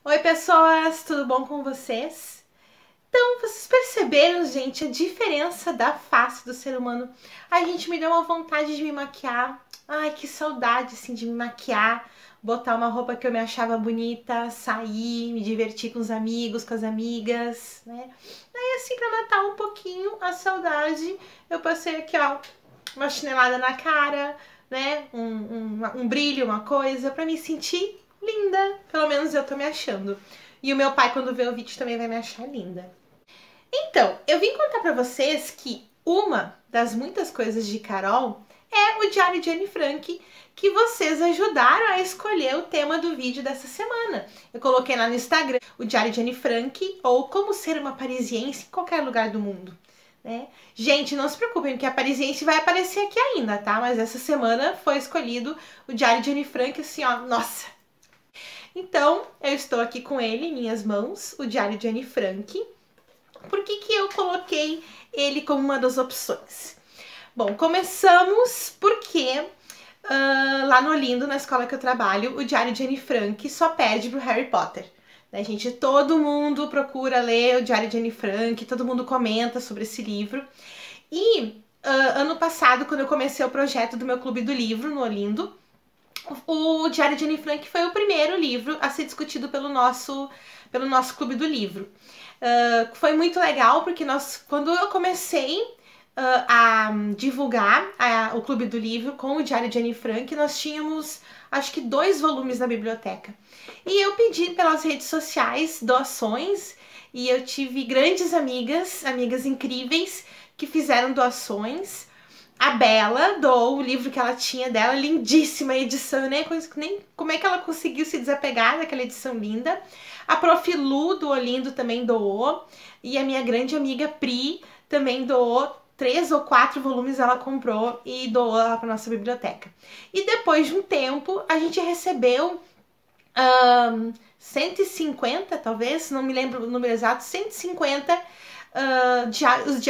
Oi pessoas, tudo bom com vocês? Então, vocês perceberam, gente, a diferença da face do ser humano? Ai, gente, me deu uma vontade de me maquiar. Ai, que saudade, assim, de me maquiar, botar uma roupa que eu me achava bonita, sair, me divertir com os amigos, com as amigas, né? Aí, assim, pra matar um pouquinho a saudade, eu passei aqui, ó, uma chinelada na cara, né? Um brilho, uma coisa, pra me sentir linda. Pelo menos eu tô me achando. E o meu pai, quando vê o vídeo, também vai me achar linda. Então, eu vim contar pra vocês que uma das muitas coisas de Carol é o Diário de Anne Frank, que vocês ajudaram a escolher o tema do vídeo dessa semana. Eu coloquei lá no Instagram o Diário de Anne Frank ou Como Ser uma Parisiense em Qualquer Lugar do Mundo. Né? Gente, não se preocupem, porque a Parisiense vai aparecer aqui ainda, tá? Mas essa semana foi escolhido o Diário de Anne Frank, assim, ó, nossa! Então, eu estou aqui com ele em minhas mãos, o Diário de Anne Frank. Por que eu coloquei ele como uma das opções? Bom, começamos porque lá no Olindo, na escola que eu trabalho, o Diário de Anne Frank só perde pro Harry Potter. Né, gente? Todo mundo procura ler o Diário de Anne Frank, todo mundo comenta sobre esse livro. E ano passado, quando eu comecei o projeto do meu clube do livro no Olindo, o Diário de Anne Frank foi o primeiro livro a ser discutido pelo nosso clube do livro. Foi muito legal porque quando eu comecei a divulgar o Clube do Livro com o Diário de Anne Frank, nós tínhamos acho que 2 volumes na biblioteca. E eu pedi pelas redes sociais doações e eu tive grandes amigas incríveis que fizeram doações. A Bela doou o livro que ela tinha dela, lindíssima edição, nem como é que ela conseguiu se desapegar daquela edição linda. A Prof. Lu do Olindo também doou, e a minha grande amiga Pri também doou. 3 ou 4 volumes ela comprou e doou lá para nossa biblioteca. E depois de um tempo, a gente recebeu 150, talvez, não me lembro o número exato, 150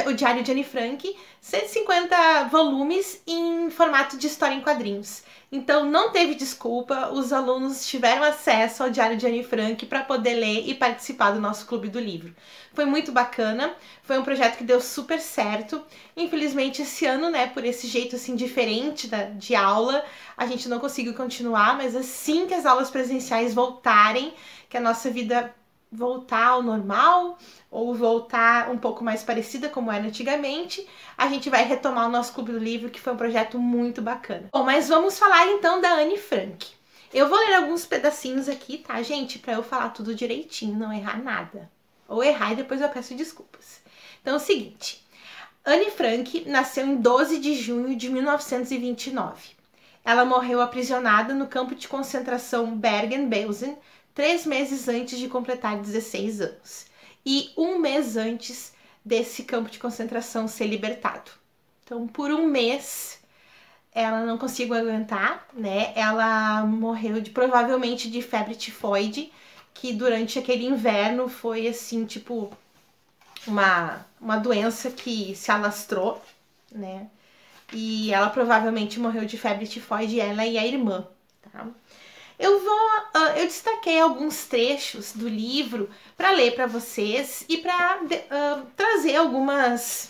o Diário de Anne Frank, 150 volumes em formato de história em quadrinhos. Então não teve desculpa, os alunos tiveram acesso ao Diário de Anne Frank para poder ler e participar do nosso clube do livro. Foi muito bacana, foi um projeto que deu super certo. Infelizmente esse ano, né, por esse jeito assim diferente de aula, a gente não conseguiu continuar, mas assim que as aulas presenciais voltarem, que a nossa vida voltar ao normal ou voltar um pouco mais parecida como era antigamente, a gente vai retomar o nosso Clube do Livro, que foi um projeto muito bacana. Bom, mas vamos falar então da Anne Frank. Eu vou ler alguns pedacinhos aqui, tá, gente? Pra eu falar tudo direitinho, não errar nada. Ou errar e depois eu peço desculpas. Então é o seguinte, Anne Frank nasceu em 12 de junho de 1929. Ela morreu aprisionada no campo de concentração Bergen-Belsen 3 meses antes de completar 16 anos. E 1 mês antes desse campo de concentração ser libertado. Então, por 1 mês, ela não conseguiu aguentar, né? Ela morreu provavelmente de febre tifoide, que durante aquele inverno foi assim, tipo, uma doença que se alastrou, né? E ela provavelmente morreu de febre tifoide, ela e a irmã, tá? Eu destaquei alguns trechos do livro para ler para vocês e para trazer alguns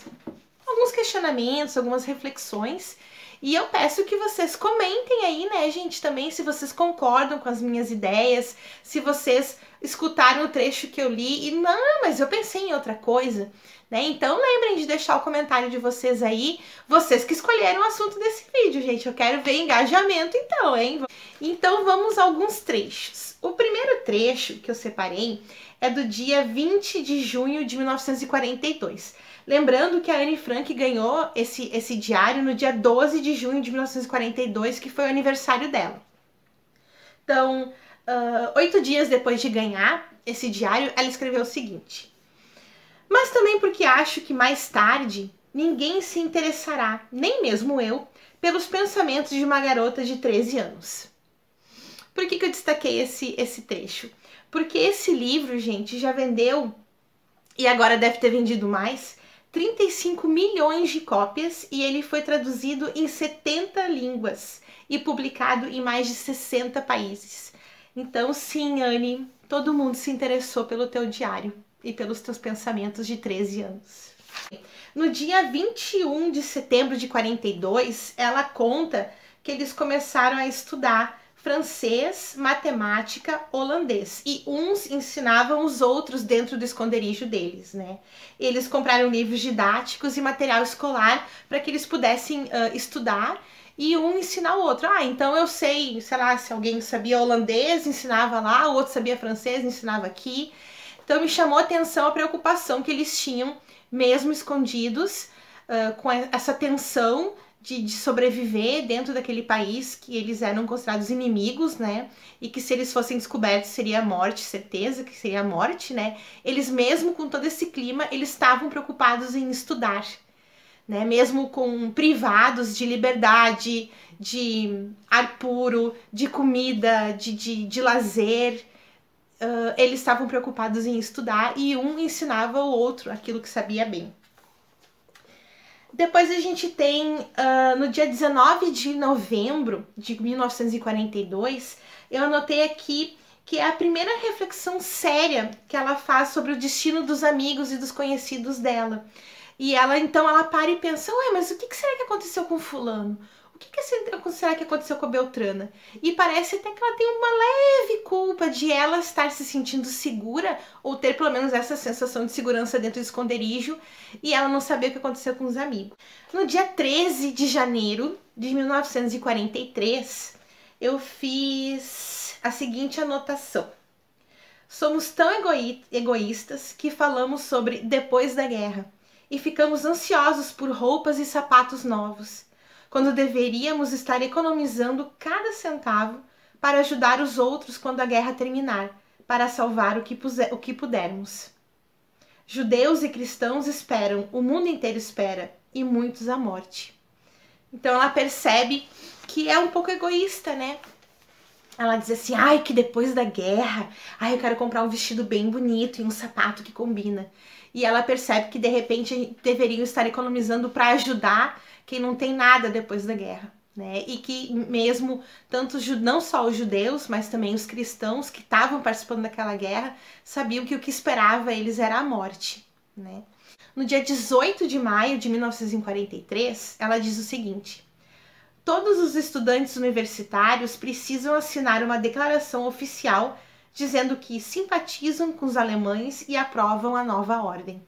questionamentos, algumas reflexões. E eu peço que vocês comentem aí, né, gente, também se vocês concordam com as minhas ideias, se vocês escutaram o trecho que eu li e não, mas eu pensei em outra coisa, né? Então lembrem de deixar o comentário de vocês aí, vocês que escolheram o assunto desse vídeo, gente. Eu quero ver engajamento então, hein? Então vamos a alguns trechos. O primeiro trecho que eu separei é do dia 20 de junho de 1942. Lembrando que a Anne Frank ganhou esse diário no dia 12 de junho de 1942, que foi o aniversário dela. Então, 8 dias depois de ganhar esse diário, ela escreveu o seguinte: mas também porque acho que mais tarde ninguém se interessará, nem mesmo eu, pelos pensamentos de uma garota de 13 anos. Por que eu destaquei esse trecho? Porque esse livro, gente, já vendeu, e agora deve ter vendido mais, 35 milhões de cópias, e ele foi traduzido em 70 línguas e publicado em mais de 60 países. Então, sim, Anne, todo mundo se interessou pelo teu diário e pelos teus pensamentos de 13 anos. No dia 21 de setembro de 42, ela conta que eles começaram a estudar francês, matemática, holandês. E uns ensinavam os outros dentro do esconderijo deles, né? Eles compraram livros didáticos e material escolar para que eles pudessem estudar e um ensinar o outro. Ah, então eu sei, sei lá, se alguém sabia holandês, ensinava lá, o outro sabia francês, ensinava aqui. Então me chamou a atenção a preocupação que eles tinham, mesmo escondidos, com essa tensão de sobreviver dentro daquele país que eles eram considerados inimigos, né? E que se eles fossem descobertos seria a morte, certeza que seria a morte, né? Eles mesmo com todo esse clima, eles estavam preocupados em estudar, né? Mesmo com privados de liberdade, de ar puro, de comida, de lazer, eles estavam preocupados em estudar e um ensinava o outro aquilo que sabia bem. Depois a gente tem, no dia 19 de novembro de 1942, eu anotei aqui que é a primeira reflexão séria que ela faz sobre o destino dos amigos e dos conhecidos dela. E ela, então, ela para e pensa, ué, mas o que será que aconteceu com fulano? O que será que aconteceu com a Beltrana? E parece até que ela tem uma leve culpa de ela estar se sentindo segura, ou ter pelo menos essa sensação de segurança dentro do esconderijo, e ela não saber o que aconteceu com os amigos. No dia 13 de janeiro de 1943, eu fiz a seguinte anotação. Somos tão egoístas que falamos sobre depois da guerra, e ficamos ansiosos por roupas e sapatos novos, quando deveríamos estar economizando cada centavo para ajudar os outros quando a guerra terminar, para salvar o que pudermos. Judeus e cristãos esperam, o mundo inteiro espera, e muitos a morte. Então ela percebe que é um pouco egoísta, né? Ela diz assim, ai, que depois da guerra, ai, eu quero comprar um vestido bem bonito e um sapato que combina. E ela percebe que de repente deveriam estar economizando para ajudar quem não tem nada depois da guerra, né? E que mesmo tanto não só os judeus, mas também os cristãos que estavam participando daquela guerra sabiam que o que esperava eles era a morte, né? No dia 18 de maio de 1943, ela diz o seguinte: todos os estudantes universitários precisam assinar uma declaração oficial dizendo que simpatizam com os alemães e aprovam a nova ordem.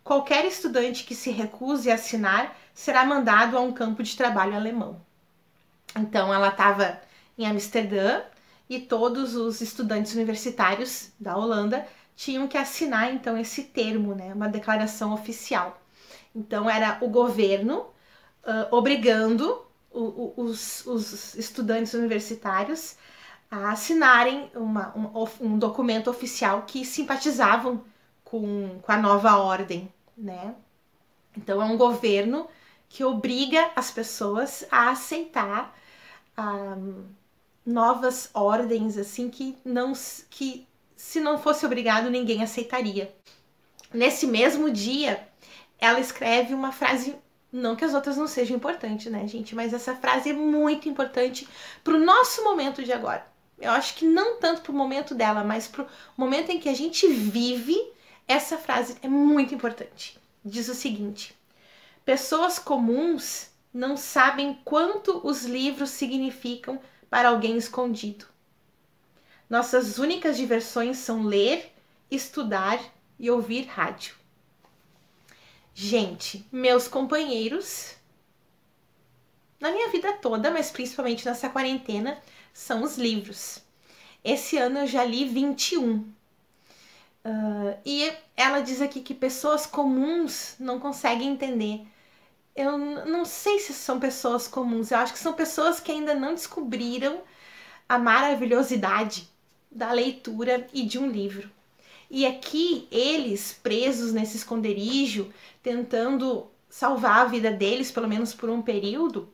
Qualquer estudante que se recuse a assinar será mandado a um campo de trabalho alemão. Então ela estava em Amsterdã e todos os estudantes universitários da Holanda tinham que assinar então esse termo, né, uma declaração oficial. Então era o governo obrigando os estudantes universitários a assinarem um documento oficial que simpatizavam com a nova ordem, né? Então é um governo que obriga as pessoas a aceitar novas ordens, assim, que se não fosse obrigado ninguém aceitaria. Nesse mesmo dia, ela escreve uma frase, não que as outras não sejam importantes, né, gente? Mas essa frase é muito importante para o nosso momento de agora. Eu acho que não tanto para o momento dela, mas para o momento em que a gente vive, essa frase é muito importante. Diz o seguinte: pessoas comuns não sabem quanto os livros significam para alguém escondido. Nossas únicas diversões são ler, estudar e ouvir rádio. Gente, meus companheiros, na minha vida toda, mas principalmente nessa quarentena, são os livros. Esse ano eu já li 21. E ela diz aqui que pessoas comuns não conseguem entender. Eu não sei se são pessoas comuns, eu acho que são pessoas que ainda não descobriram a maravilhosidade da leitura e de um livro. E aqui, eles, presos nesse esconderijo, tentando salvar a vida deles, pelo menos por um período,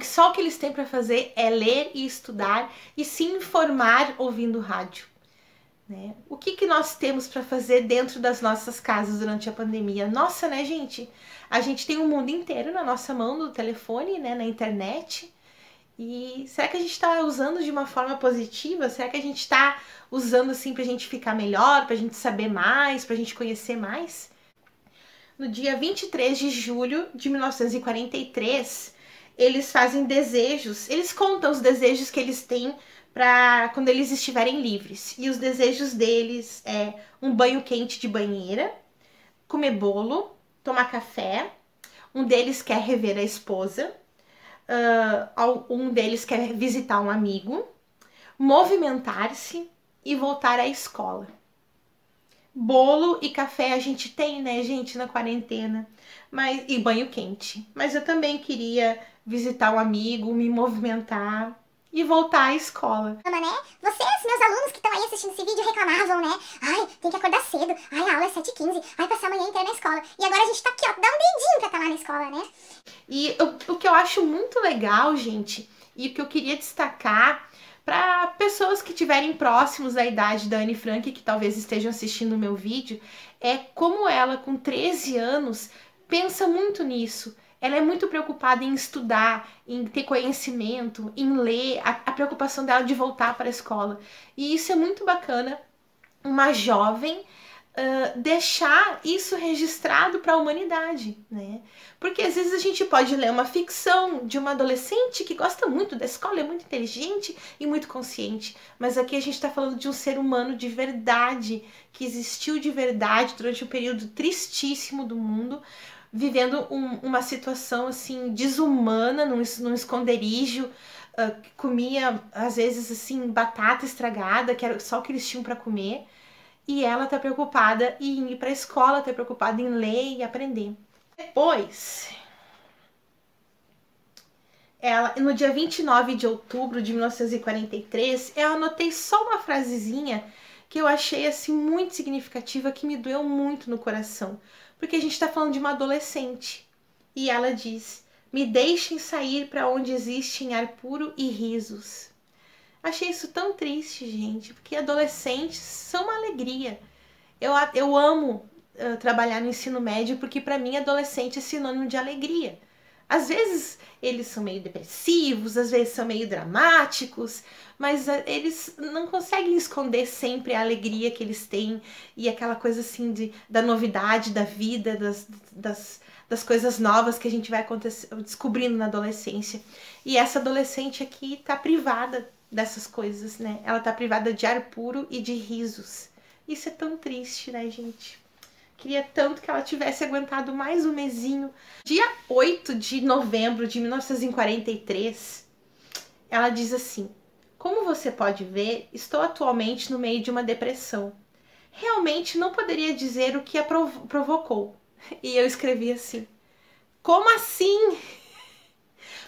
só o que eles têm para fazer é ler e estudar e se informar ouvindo rádio, né? O que nós temos para fazer dentro das nossas casas durante a pandemia? Nossa, né, gente? A gente tem o mundo inteiro na nossa mão, no telefone, né, na internet. E será que a gente está usando de uma forma positiva? Será que a gente está usando assim pra gente ficar melhor, pra gente saber mais, pra gente conhecer mais? No dia 23 de julho de 1943, eles fazem desejos, eles contam os desejos que eles têm para quando eles estiverem livres. E os desejos deles é um banho quente de banheira, comer bolo, tomar café. Um deles quer rever a esposa, um deles quer visitar um amigo, movimentar-se e voltar à escola. Bolo e café a gente tem, né, gente, na quarentena, e banho quente. Mas eu também queria visitar um amigo, me movimentar e voltar à escola. Né? Vocês, meus alunos que estão aí assistindo esse vídeo, reclamavam, né? Ai, tem que acordar cedo. Ai, a aula é 7h15. Ai, passar a manhã inteira na escola. E agora a gente tá aqui, ó, dá um dedinho pra estar lá na escola, né? E o que eu acho muito legal, gente, e o que eu queria destacar para pessoas que estiverem próximos da idade da Anne Frank, que talvez estejam assistindo o meu vídeo, é como ela, com 13 anos, pensa muito nisso. Ela é muito preocupada em estudar, em ter conhecimento, em ler, a preocupação dela de voltar para a escola. E isso é muito bacana, uma jovem deixar isso registrado para a humanidade, né? Porque às vezes a gente pode ler uma ficção de uma adolescente que gosta muito da escola, é muito inteligente e muito consciente, mas aqui a gente está falando de um ser humano de verdade, que existiu de verdade durante um período tristíssimo do mundo, vivendo uma situação assim desumana, num esconderijo, que comia às vezes assim batata estragada, que era só o que eles tinham para comer. E ela tá preocupada em ir para a escola, tá preocupada em ler e aprender. Depois, no dia 29 de outubro de 1943, eu anotei só uma frasezinha que eu achei assim muito significativa, que me doeu muito no coração. Porque a gente tá falando de uma adolescente. E ela diz: "Me deixem sair para onde existem ar puro e risos." Achei isso tão triste, gente, porque adolescentes são uma alegria. Eu amo trabalhar no ensino médio, porque para mim adolescente é sinônimo de alegria. Às vezes eles são meio depressivos, às vezes são meio dramáticos, mas eles não conseguem esconder sempre a alegria que eles têm e aquela coisa assim da novidade, da vida, das coisas novas que a gente vai descobrindo na adolescência. E essa adolescente aqui tá privada dessas coisas, né? Ela tá privada de ar puro e de risos. Isso é tão triste, né, gente? Queria tanto que ela tivesse aguentado mais um mesinho. Dia 8 de novembro de 1943, ela diz assim: "Como você pode ver, estou atualmente no meio de uma depressão. Realmente não poderia dizer o que a provocou." E eu escrevi assim: "Como assim?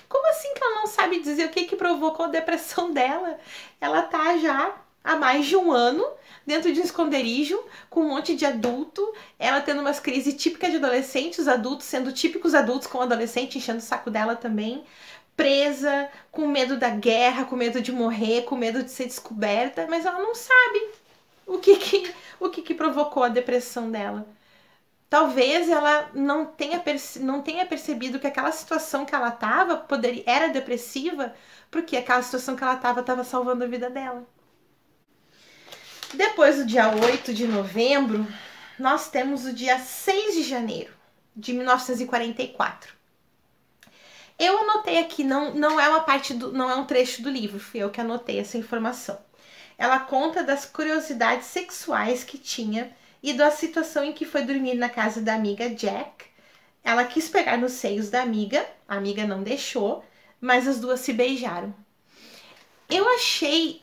Como assim que ela não sabe dizer o que provocou a depressão dela? Ela tá já há mais de um ano dentro de um esconderijo com um monte de adulto, ela tendo umas crises típicas de adolescente, os adultos sendo típicos adultos com o adolescente, enchendo o saco dela também, presa, com medo da guerra, com medo de morrer, com medo de ser descoberta, mas ela não sabe o que provocou a depressão dela." Talvez ela não tenha percebido que aquela situação que ela estava era depressiva, porque aquela situação que ela estava salvando a vida dela. Depois do dia 8 de novembro, nós temos o dia 6 de janeiro de 1944. Eu anotei aqui, não é uma parte não é um trecho do livro, fui eu que anotei essa informação. Ela conta das curiosidades sexuais que tinha e da situação em que foi dormir na casa da amiga Jack. Ela quis pegar nos seios da amiga, a amiga não deixou, mas as duas se beijaram. Eu achei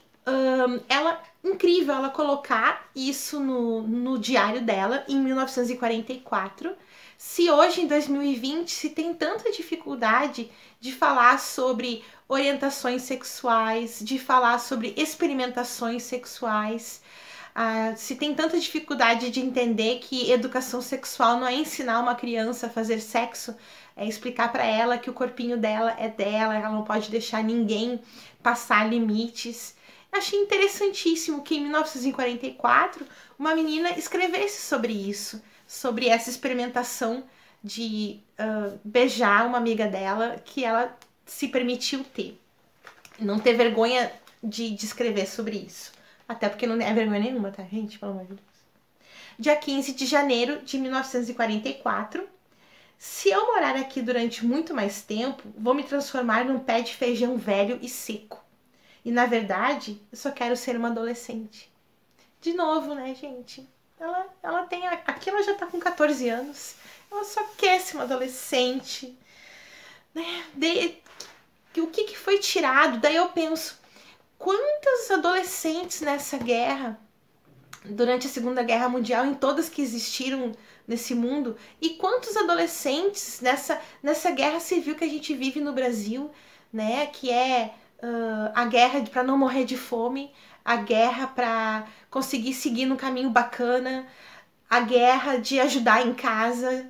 ela incrível ela colocar isso no diário dela em 1944. Se hoje, em 2020, se tem tanta dificuldade de falar sobre orientações sexuais, de falar sobre experimentações sexuais, se tem tanta dificuldade de entender que educação sexual não é ensinar uma criança a fazer sexo, é explicar para ela que o corpinho dela é dela, ela não pode deixar ninguém passar limites. Achei interessantíssimo que em 1944 uma menina escrevesse sobre isso, sobre essa experimentação de beijar uma amiga dela que ela se permitiu ter. Não ter vergonha de escrever sobre isso. Até porque não é vergonha nenhuma, tá, gente? Pelo amor de Deus. Dia 15 de janeiro de 1944. Se eu morar aqui durante muito mais tempo, vou me transformar num pé de feijão velho e seco. E, na verdade, eu só quero ser uma adolescente. De novo, né, gente? Ela tem... Aqui ela já tá com 14 anos. Ela só quer ser uma adolescente. Né? O que foi tirado? Daí eu penso, quantos adolescentes nessa guerra, durante a Segunda Guerra Mundial, em todas que existiram nesse mundo, e quantos adolescentes nessa guerra civil que a gente vive no Brasil, né? Que é a guerra para não morrer de fome, a guerra para conseguir seguir no caminho bacana, a guerra de ajudar em casa,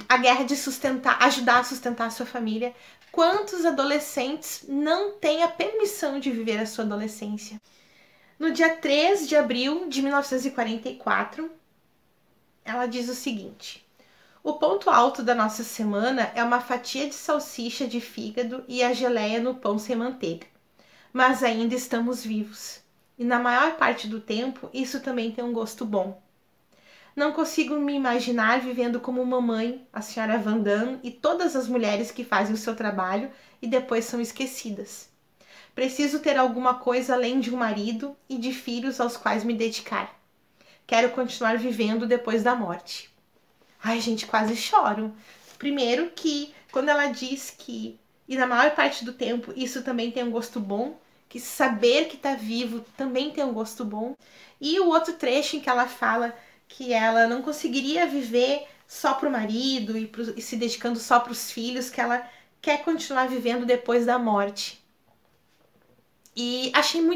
a guerra de ajudar a sustentar a sua família. Quantos adolescentes não têm a permissão de viver a sua adolescência? No dia 3 de abril de 1944, ela diz o seguinte: o ponto alto da nossa semana é uma fatia de salsicha de fígado e a geleia no pão sem manteiga. Mas ainda estamos vivos. E na maior parte do tempo, isso também tem um gosto bom. Não consigo me imaginar vivendo como mamãe, a senhora Van Damme e todas as mulheres que fazem o seu trabalho e depois são esquecidas. Preciso ter alguma coisa além de um marido e de filhos aos quais me dedicar. Quero continuar vivendo depois da morte. Ai, gente, quase choro. Primeiro que, quando ela diz que, e na maior parte do tempo, isso também tem um gosto bom, que saber que tá vivo também tem um gosto bom. E o outro trecho em que ela fala que ela não conseguiria viver só pro marido e se dedicando só pros filhos, que ela quer continuar vivendo depois da morte. E achei um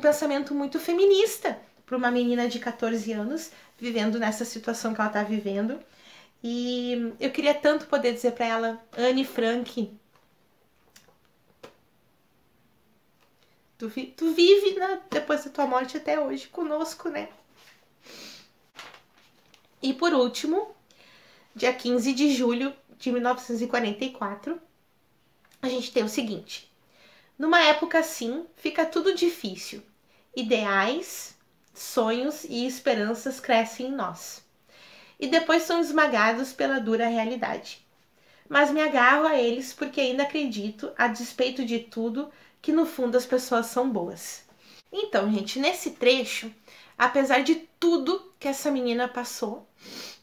pensamento muito feminista para uma menina de 14 anos vivendo nessa situação que ela tá vivendo. E eu queria tanto poder dizer para ela, Anne Frank, tu vive depois da tua morte até hoje conosco, né? E por último, dia 15 de julho de 1944, a gente tem o seguinte: numa época assim, fica tudo difícil. Ideais, sonhos e esperanças crescem em nós. E depois são esmagados pela dura realidade. Mas me agarro a eles porque ainda acredito, a despeito de tudo, que no fundo as pessoas são boas. Então, gente, nesse trecho, apesar de tudo que essa menina passou,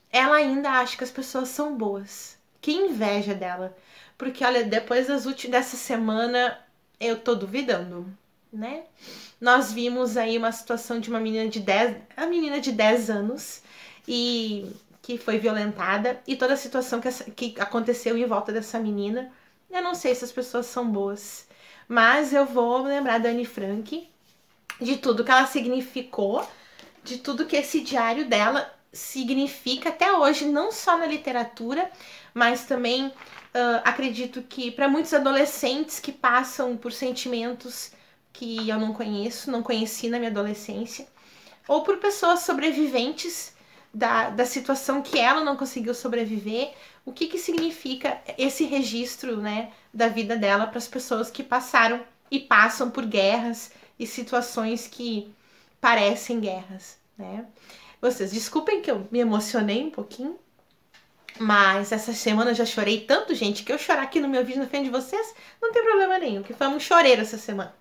ela ainda acha que as pessoas são boas. Que inveja dela. Porque, olha, depois dessa semana, eu tô duvidando, né? Nós vimos aí uma situação de uma menina de 10 anos e que foi violentada, e toda a situação que aconteceu em volta dessa menina. Eu não sei se as pessoas são boas, mas eu vou lembrar da Anne Frank, de tudo que ela significou, de tudo que esse diário dela significa até hoje, não só na literatura, mas também acredito que para muitos adolescentes que passam por sentimentos que eu não conheci na minha adolescência, ou por pessoas sobreviventes da situação que ela não conseguiu sobreviver, o que significa esse registro, né, da vida dela para as pessoas que passaram e passam por guerras e situações que parecem guerras, né? Vocês desculpem que eu me emocionei um pouquinho, mas essa semana eu já chorei tanto, gente, que eu chorar aqui no meu vídeo na frente de vocês não tem problema nenhum, que foi um choreiro essa semana.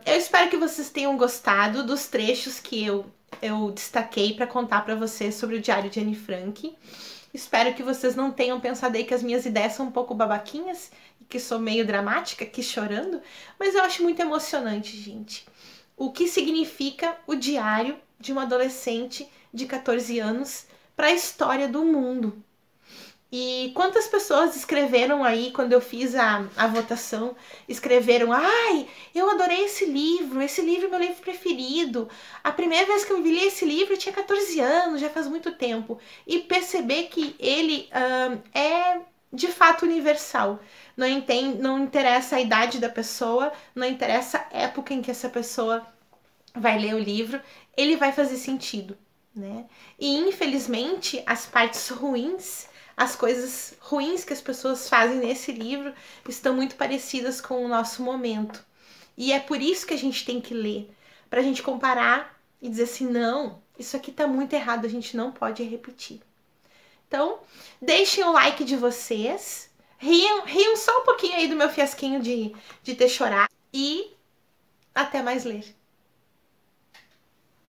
Eu espero que vocês tenham gostado dos trechos que eu destaquei para contar para vocês sobre o Diário de Anne Frank. Espero que vocês não tenham pensado aí que as minhas ideias são um pouco babaquinhas e que sou meio dramática aqui chorando, mas eu acho muito emocionante, gente. O que significa o diário de uma adolescente de 14 anos para a história do mundo. E quantas pessoas escreveram aí, quando eu fiz a votação, escreveram: ai, eu adorei esse livro é meu livro preferido. A primeira vez que eu li esse livro eu tinha 14 anos, já faz muito tempo. E perceber que ele é de fato universal. Não interessa a idade da pessoa, não interessa a época em que essa pessoa vai ler o livro, ele vai fazer sentido, né? E infelizmente as partes ruins, as coisas ruins que as pessoas fazem nesse livro estão muito parecidas com o nosso momento. E é por isso que a gente tem que ler, pra gente comparar e dizer assim, não, isso aqui tá muito errado, a gente não pode repetir. Então, deixem o like de vocês, riam só um pouquinho aí do meu fiasquinho de ter chorado e até mais ler.